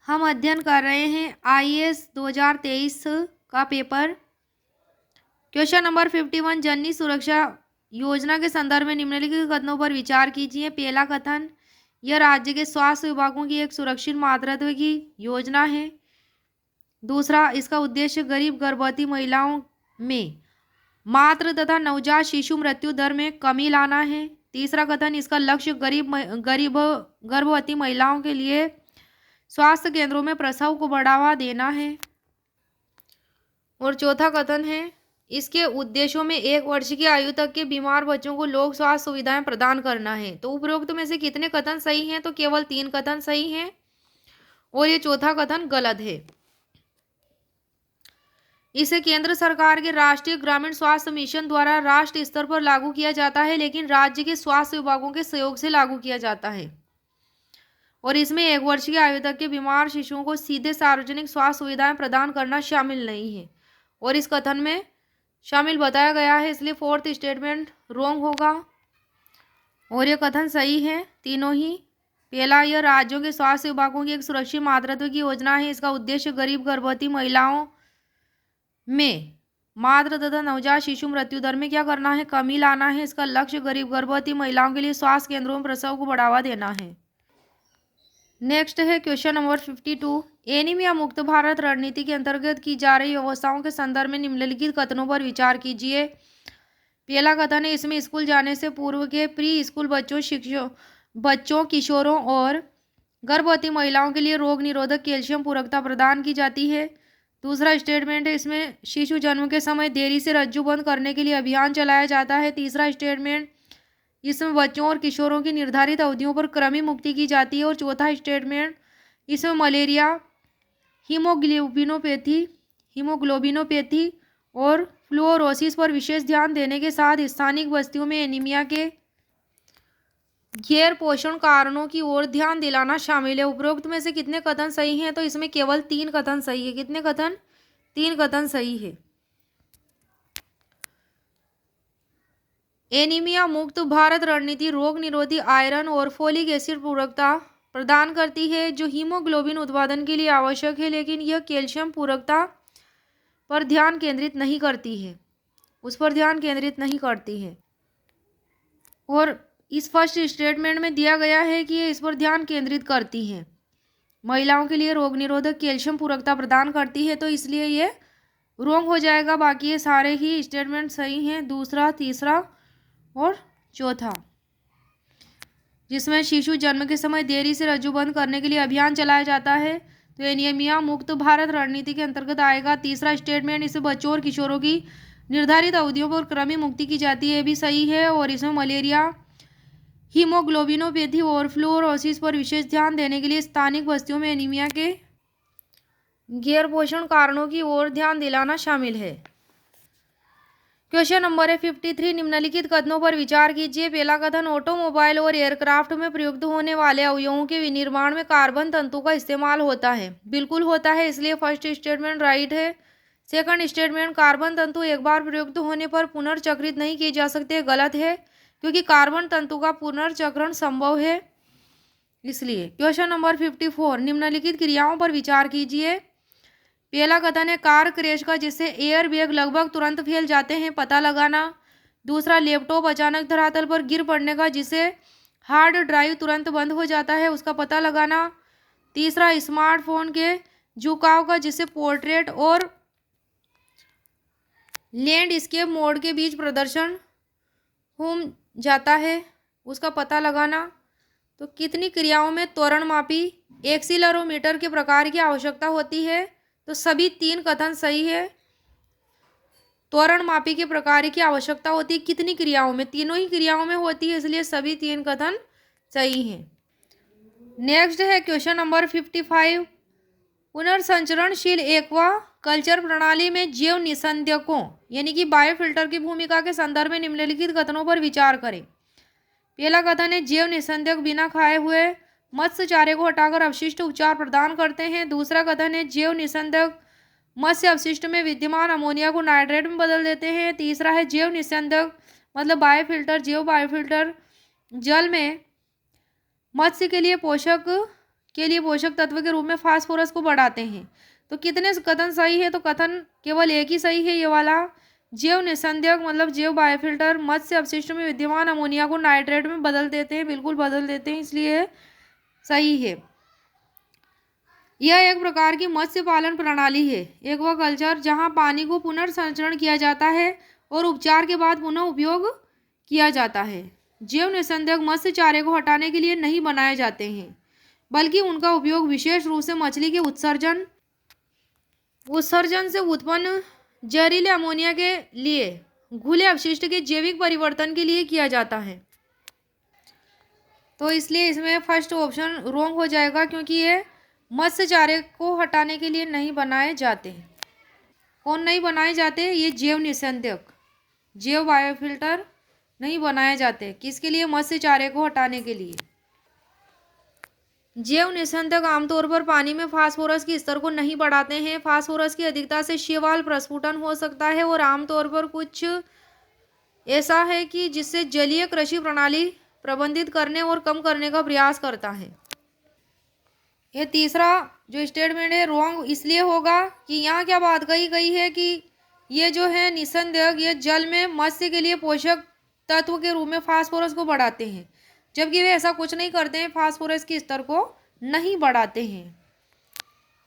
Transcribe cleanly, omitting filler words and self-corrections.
हम अध्ययन कर रहे हैं आईएएस 2023 का पेपर। क्वेश्चन नंबर 51, जननी सुरक्षा योजना के संदर्भ में निम्नलिखित कथनों पर विचार कीजिए। पहला कथन, यह राज्य के स्वास्थ्य विभागों की एक सुरक्षित मातृत्व की योजना है। दूसरा, इसका उद्देश्य गरीब गर्भवती महिलाओं में मातृ तथा नवजात शिशु मृत्यु दर में कमी लाना है। तीसरा कथन, इसका लक्ष्य गरीब गर्भवती महिलाओं के लिए स्वास्थ्य केंद्रों में प्रसव को बढ़ावा देना है। और चौथा कथन है, इसके उद्देश्यों में 1 वर्ष की आयु तक के बीमार बच्चों को लोक स्वास्थ्य सुविधाएं प्रदान करना है। तो उपरोक्त में से कितने कथन सही हैं? तो केवल 3 कथन सही हैं और ये चौथा कथन गलत है। इसे केंद्र सरकार के राष्ट्रीय ग्रामीण स्वास्थ्य मिशन द्वारा राष्ट्रीय स्तर पर लागू किया जाता है, लेकिन राज्य के स्वास्थ्य विभागों के सहयोग से लागू किया जाता है। और इसमें 1 वर्ष की आयु तक के बीमार शिशुओं को सीधे सार्वजनिक स्वास्थ्य सुविधाएं प्रदान करना शामिल नहीं है और इस कथन में शामिल बताया गया है, इसलिए 4th स्टेटमेंट रॉन्ग होगा और ये कथन सही है तीनों ही। पहला, यह राज्यों के स्वास्थ्य विभागों की एक सुरक्षित मातृत्व की योजना है। इसका उद्देश्य गरीब गर्भवती महिलाओं में मातृ तथा नवजात शिशु मृत्यु दर में क्या करना है? कमी लाना है। इसका लक्ष्य गरीब गर्भवती महिलाओं के लिए स्वास्थ्य केंद्रों में प्रसव को बढ़ावा देना है। नेक्स्ट है क्वेश्चन नंबर 52, एनीमिया मुक्त भारत रणनीति के अंतर्गत की जा रही व्यवस्थाओं के संदर्भ में निम्नलिखित कथनों पर विचार कीजिए। पहला कथन है, इसमें स्कूल जाने से पूर्व के प्री स्कूल बच्चों किशोरों और गर्भवती महिलाओं के लिए रोग निरोधक कैल्शियम पूरकता प्रदान की जाती है। दूसरा स्टेटमेंट है, इसमें शिशु जन्म के समय देरी से रज्जु बंद करने के लिए अभियान चलाया जाता है। तीसरा स्टेटमेंट, इसमें बच्चों और किशोरों की निर्धारित अवधियों पर क्रमिक मुक्ति की जाती है। और चौथा स्टेटमेंट, इसमें मलेरिया, हीमोग्लोबिनोपैथी और फ्लूरोसिस पर विशेष ध्यान देने के साथ स्थानिक बस्तियों में एनीमिया के गैर पोषण कारणों की ओर ध्यान दिलाना शामिल है। उपरोक्त में से कितने कथन सही हैं? तो इसमें केवल 3 कथन सही है। कितने कथन? 3 कथन सही है। एनीमिया मुक्त भारत रणनीति रोग निरोधी आयरन और फोलिक एसिड पूरकता प्रदान करती है, जो हीमोग्लोबिन उत्पादन के लिए आवश्यक है, लेकिन यह कैल्शियम पूरकता पर ध्यान केंद्रित नहीं करती है, उस पर ध्यान केंद्रित नहीं करती है। और इस फर्स्ट स्टेटमेंट में दिया गया है कि ये इस पर ध्यान केंद्रित करती है, महिलाओं के लिए रोग निरोधक कैल्शियम पूरकता प्रदान करती है, तो इसलिए ये रॉन्ग हो जाएगा। बाकी ये सारे ही स्टेटमेंट सही हैं, दूसरा, तीसरा और चौथा। जिसमें शिशु जन्म के समय देरी से रज्जु बंद करने के लिए अभियान चलाया जाता है, तो एनीमिया मुक्त भारत रणनीति के अंतर्गत आएगा। तीसरा स्टेटमेंट, इसमें बच्चों और किशोरों की निर्धारित अवधियों पर क्रमिक मुक्ति की जाती है, ये भी सही है। और इसमें मलेरिया, हीमोग्लोबिनोपैथी और फ्लूरोसिस पर विशेष ध्यान देने के लिए स्थानिक बस्तियों में एनीमिया के गैर पोषण कारणों की ओर ध्यान दिलाना शामिल है। क्वेश्चन नंबर है 53, निम्नलिखित कथनों पर विचार कीजिए। पहला कथन, ऑटोमोबाइल और एयरक्राफ्ट में प्रयुक्त होने वाले अवयवों के विनिर्माण में कार्बन तंतु का इस्तेमाल होता है। बिल्कुल होता है, इसलिए फर्स्ट स्टेटमेंट राइट है। सेकंड स्टेटमेंट, कार्बन तंतु एक बार प्रयुक्त होने पर पुनर्चक्रित नहीं किए जा सकते, गलत है, क्योंकि कार्बन तंतु का पुनर्चक्रण संभव है इसलिए। क्वेश्चन नंबर 54, निम्नलिखित क्रियाओं पर विचार कीजिए। पहला कथन है, कार क्रैश का जिससे एयर बैग लगभग तुरंत फैल जाते हैं, पता लगाना। दूसरा, लैपटॉप अचानक धरातल पर गिर पड़ने का जिससे हार्ड ड्राइव तुरंत बंद हो जाता है, उसका पता लगाना। तीसरा, स्मार्टफोन के झुकाव का जिससे पोर्ट्रेट और लैंडस्केप मोड के बीच प्रदर्शन हो जाता है, उसका पता लगाना। तो कितनी क्रियाओं में त्वरणमापी एक्सीलरोमीटर के प्रकार की आवश्यकता होती है? तो सभी 3 कथन सही है। त्वरणमापी के प्रकार की आवश्यकता होती है कितनी क्रियाओं में? तीनों ही क्रियाओं में होती है, इसलिए सभी 3 कथन सही हैं। नेक्स्ट है क्वेश्चन नंबर 55, पुनर्संचरणशील एक्वा कल्चर प्रणाली में जैव निस्यंदकों यानी कि बायोफिल्टर की भूमिका के संदर्भ में निम्नलिखित कथनों पर विचार करें। पहला कथन है, जैव निस्यंदक बिना खाए हुए मत्स्य चारे को हटाकर अवशिष्ट उपचार प्रदान करते हैं। दूसरा कथन है, जैव निस्यंदक मत्स्य अपशिष्ट में विद्यमान अमोनिया को नाइट्रेट में बदल देते हैं। तीसरा है, जैव निस्यंदक मतलब जैव बायोफिल्टर जल में मत्स्य के लिए पोषक के लिए पोषक तत्व के रूप में फास्फोरस को बढ़ाते हैं। तो कितने कथन सही है? तो कथन केवल एक ही सही है, ये वाला। जैव निस्यंदक मतलब जैव बायोफिल्टर मत्स्य अपशिष्ट में विद्यमान अमोनिया को नाइट्रेट में बदल देते हैं, बिल्कुल बदल देते हैं, इसलिए सही है। यह एक प्रकार की मत्स्य पालन प्रणाली है, एक्वाकल्चर, जहां पानी को पुनर्संचरण किया जाता है और उपचार के बाद पुनः उपयोग किया जाता है। जैव निस्यंदक मत्स्य चारे को हटाने के लिए नहीं बनाए जाते हैं, बल्कि उनका उपयोग विशेष रूप से मछली के उत्सर्जन से उत्पन्न जहरीले अमोनिया के लिए घुले अपशिष्ट के जैविक परिवर्तन के लिए किया जाता है। तो इसलिए इसमें फर्स्ट ऑप्शन रॉन्ग हो जाएगा, क्योंकि ये मत्स्य चारे को हटाने के लिए नहीं बनाए जाते। कौन नहीं बनाए जाते? ये जैव निस्यंदक, जैव बायोफिल्टर नहीं बनाए जाते। किसके लिए? मत्स्य चारे को हटाने के लिए। जैव निस्यंदक आमतौर पर पानी में फास्फोरस के स्तर को नहीं बढ़ाते हैं। फास्फोरस की अधिकता से शैवाल प्रस्फुटन हो सकता है और आमतौर पर कुछ ऐसा है कि जिससे जलीय कृषि प्रणाली प्रबंधित करने और कम करने का प्रयास करता है। ये तीसरा जो स्टेटमेंट है रॉन्ग इसलिए होगा कि यहाँ क्या बात कही गई है कि ये जो है निस्यंदक ये जल में मत्स्य के लिए पोषक तत्व के रूप में फास्फोरस को बढ़ाते हैं, जबकि वे ऐसा कुछ नहीं करते हैं, फास्फोरस के स्तर को नहीं बढ़ाते हैं।